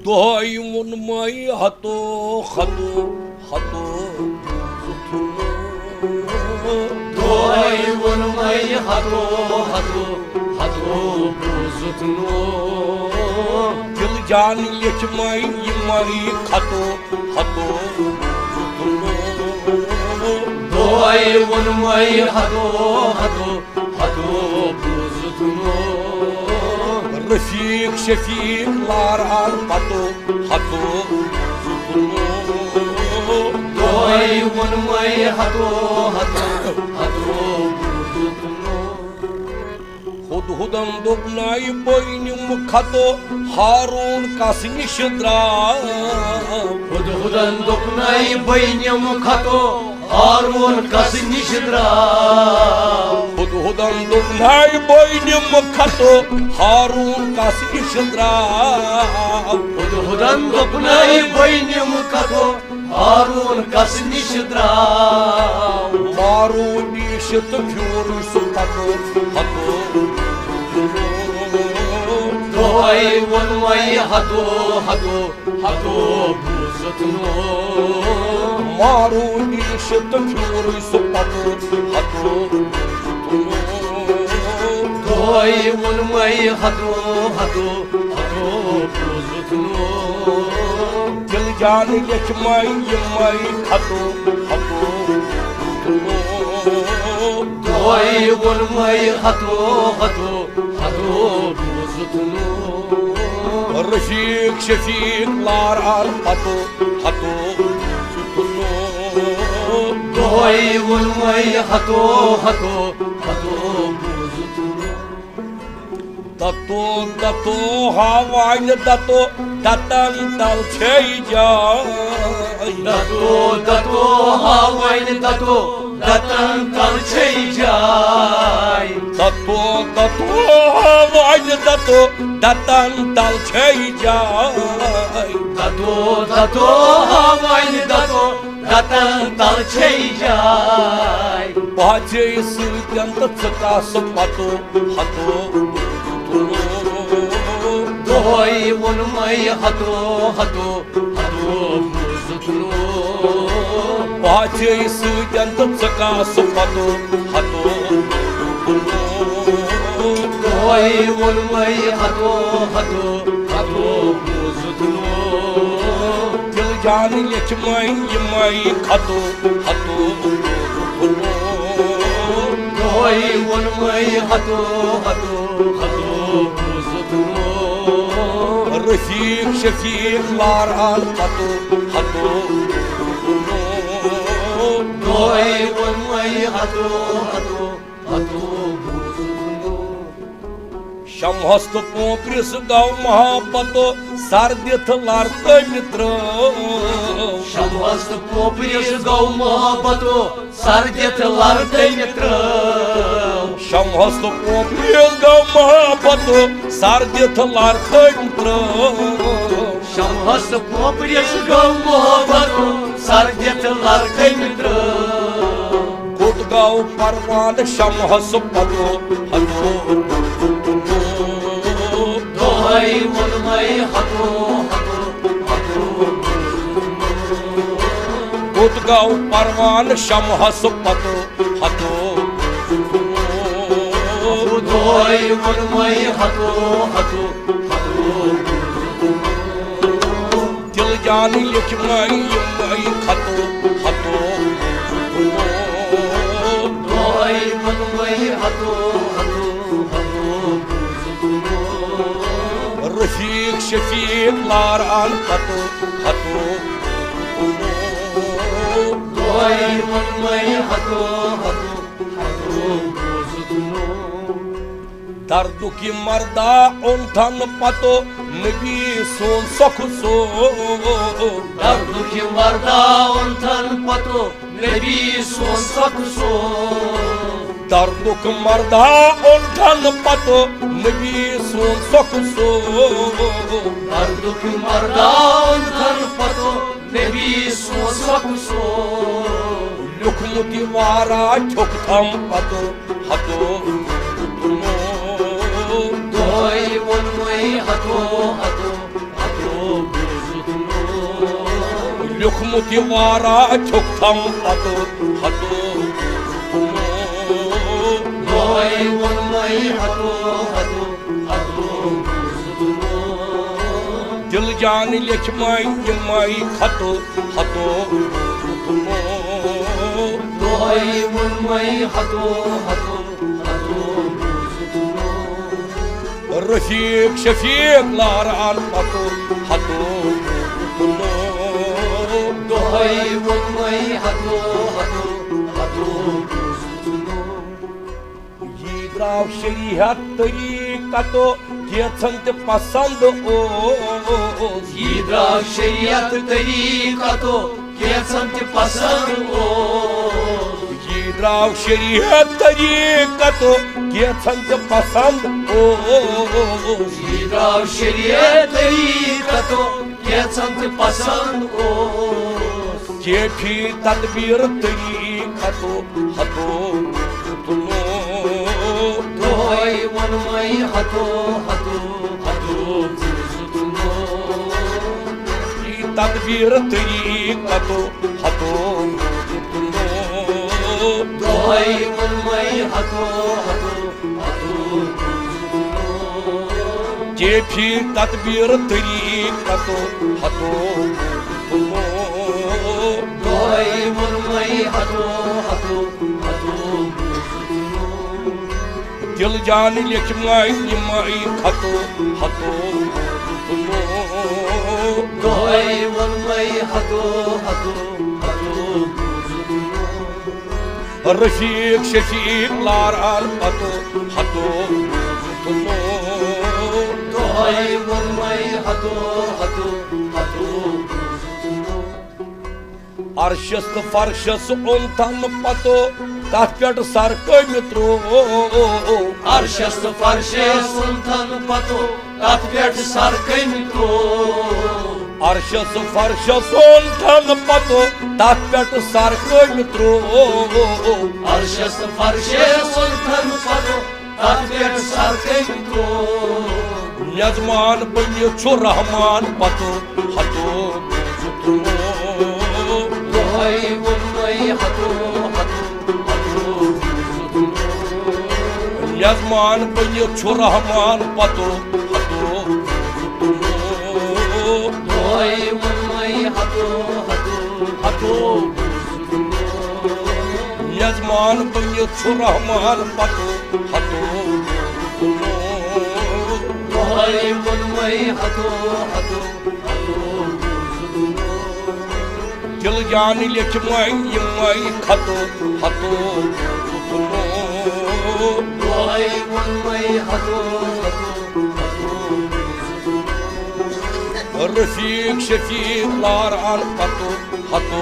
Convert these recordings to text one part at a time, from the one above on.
दोहई वोनमई हतो हतो हतो दोहई वोनमई हतो हतो हतो बुजुतनो दिल जान लिखमई यमई खतो हतो दोहई वोनमई हतो हतो हतो बुजुतनो रफीक शफीक लारान पतो हतो दोहई वोनमई हतो हतो हतो बुजुतनो खुद हुदम दोपनाई बोइनिम खतो हारून कस निश खुद हुदन दोपनाई बोइनिम खतो हारून कस निश खुद हुदम दोपनाई बोइनिम खतो हारून कस निश खुद हुदन दोपनाई बोइनिम खतो हारून कस निश मारू निशत फ्यूर सुपतो हतो दोहई वोनमई हतो हतो हतो बुजुतनो मारू निशत फ्यूर सुपतो हतो दोहई वोनमई हतो हतो हतो बुजुतनो दिल जान लिखमई यमई खतो हतो दोहई वोनमई हतो हतो हतो बुजुतनो रफीक शफीक लारान पतो हतो दोहई वोनमई हतो हतो हतो बुजुतनो दतो दतो हवाइन दतो दतन तल छई जाय दतो दतो हवाइन दतो दतन तल छई जाय दतो दतो हवाइन दतो दतन तल छई जाय दतो दतो हवाइन दतो दतन तल छई जाय बाजे सुतंत चकास पतो हतो दोहई वोनमई हतो हतो हतो बुजुतनो बाजे सुतंत चकास पतो हतो दोहई वोनमई हतो हतो हतो बुजुतनो दिल जान लिखमई यमई खतो हतो दोहई वोनमई हतो हतो हतो बुजुतनो रफीक शफीक लारान पतो हतो दोहई वोनमई हतो हतो हतो बुजुतनो शमहस्त पोपरिस गौ महापतो सर्दिथ लारत मित्र शमहस्त पोपरिस गौ महापतो सर्दिथ लारत मित्र शमहस्त पोपरिस गौ महापतो सर्दिथ लारत मित्र शमहस्त पोपरिस गौ महापतो सर्दिथ लारत मित्र गुट गौ परवान शमहस पतो हतो दोहई वोनमई हतो हतो हतो गुट गौ परवान शमहस पतो हतो दोहई वोनमई हतो हतो हतो दिल जान लिखमई यमई खतो हतो दोहई वोनमई हतो हतो हतो बुजुतनो रफीक शफीक लारान पतो हतो दोहई वोनमई हतो हतो हतो बुजुतनो दर्द की मर्दा उन्थन पतो नबी सोन सख सो दर्द की मर्दा उन्थन पतो नबी सोन सख सो दर्द की मर्दा उन्थन पतो नबी सोन सख सो दर्द की मर्दा उन्थन पतो नबी सोन सख सो लुखमुती वारा ठुक थम पतो हतो दोहई वोनमई हतो हतो हतो लिखमुत ये वारा छुक थम पतो हतो Doy wonmay hato hato hato दिल जान लिखमाई यमाई खतो हतो Doy wonmay hato hato hato Rafiq Shafiq लारान पतो हतो Doy wonmay hato hato hato Yidrav şeriat tarikato geçen te pasand o Yidra şeriat tarikato geçen te pasand o Yidrav şeriat tarikato geçen te pasand o Yidra şeriat tarikato geçen te pasand o Cefi tadbir tarikato hato Doy wonmay hato hato hato tadbir tarikato hato Doy wonmay hato hato hato Cefi tadbir tarikato hato Doy wonmay hato hato hato दिल जान लिखमाई यमाई खतो हतो Doy wonmay hato hato hato Rafiq Shafiq लारान पतो हतो Doy wonmay hato hato hato अर्शस तो फर्शस उन थन पतो तथ पेट सर कमित्रो Arşas farşas suntan pato tat pet sarkın tro अर्शस फर्शस उन थन पतो तथ पेट सर कमित्रो Arşas farşas suntan pato tat pet sarkın tro यजमान बनियो छो रहमान पतो हतो Doy wonmay hato hato hato यजमान बनियो छो रहमान पतो हतो Doy wonmay hato hato hato यजमान बनियो छो रहमान पतो हतो Doy wonmay hato hato hato दिल जान लिखमाई यमाई खतो हतो Doy wonmay hato hato hato Rafiq Shafiq लारान पतो हतो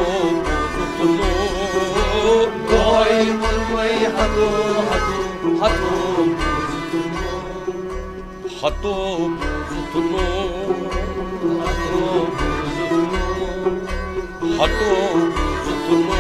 Doy wonmay hato hato hato हतो हतो